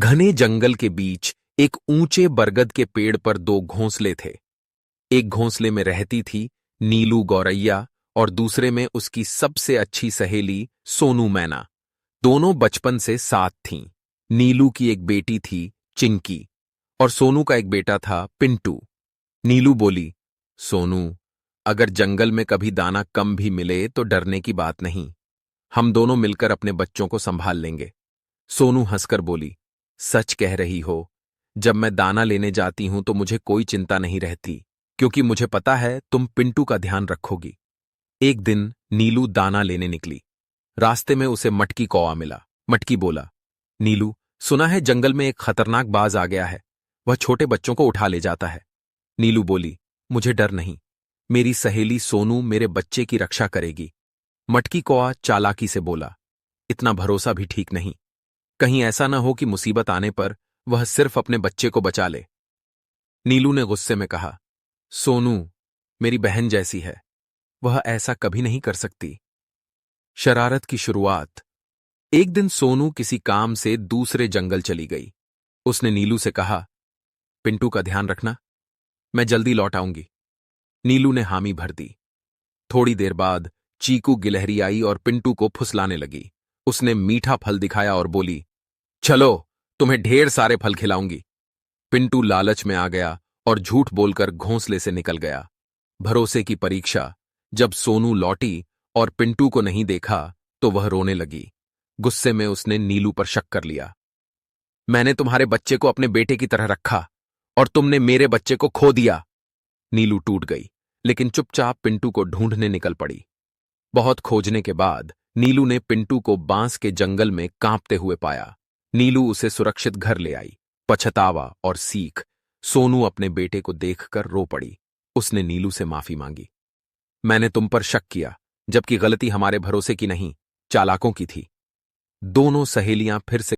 घने जंगल के बीच एक ऊंचे बरगद के पेड़ पर दो घोंसले थे। एक घोंसले में रहती थी नीलू गौरैया और दूसरे में उसकी सबसे अच्छी सहेली सोनू मैना। दोनों बचपन से साथ थीं। नीलू की एक बेटी थी चिंकी और सोनू का एक बेटा था पिंटू। नीलू बोली, सोनू, अगर जंगल में कभी दाना कम भी मिले तो डरने की बात नहीं, हम दोनों मिलकर अपने बच्चों को संभाल लेंगे। सोनू हंसकर बोली, सच कह रही हो। जब मैं दाना लेने जाती हूं तो मुझे कोई चिंता नहीं रहती, क्योंकि मुझे पता है तुम पिंटू का ध्यान रखोगी। एक दिन नीलू दाना लेने निकली। रास्ते में उसे मटकी कौआ मिला। मटकी बोला, नीलू, सुना है जंगल में एक खतरनाक बाज आ गया है, वह छोटे बच्चों को उठा ले जाता है। नीलू बोली, मुझे डर नहीं, मेरी सहेली सोनू मेरे बच्चे की रक्षा करेगी। मटकी कौआ चालाकी से बोला, इतना भरोसा भी ठीक नहीं, कहीं ऐसा ना हो कि मुसीबत आने पर वह सिर्फ अपने बच्चे को बचा ले। नीलू ने गुस्से में कहा, सोनू मेरी बहन जैसी है, वह ऐसा कभी नहीं कर सकती। शरारत की शुरुआत। एक दिन सोनू किसी काम से दूसरे जंगल चली गई। उसने नीलू से कहा, पिंटू का ध्यान रखना, मैं जल्दी लौट आऊंगी। नीलू ने हामी भर दी। थोड़ी देर बाद चीकू गिलहरी आई और पिंटू को फुसलाने लगी। उसने मीठा फल दिखाया और बोली, चलो, तुम्हें ढेर सारे फल खिलाऊंगी। पिंटू लालच में आ गया और झूठ बोलकर घोंसले से निकल गया। भरोसे की परीक्षा। जब सोनू लौटी और पिंटू को नहीं देखा तो वह रोने लगी। गुस्से में उसने नीलू पर शक कर लिया। मैंने तुम्हारे बच्चे को अपने बेटे की तरह रखा और तुमने मेरे बच्चे को खो दिया। नीलू टूट गई, लेकिन चुपचाप पिंटू को ढूंढने निकल पड़ी। बहुत खोजने के बाद नीलू ने पिंटू को बांस के जंगल में कांपते हुए पाया। नीलू उसे सुरक्षित घर ले आई। पछतावा और सीख। सोनू अपने बेटे को देखकर रो पड़ी। उसने नीलू से माफी मांगी। मैंने तुम पर शक किया, जबकि गलती हमारे भरोसे की नहीं, चालाकों की थी। दोनों सहेलियां फिर से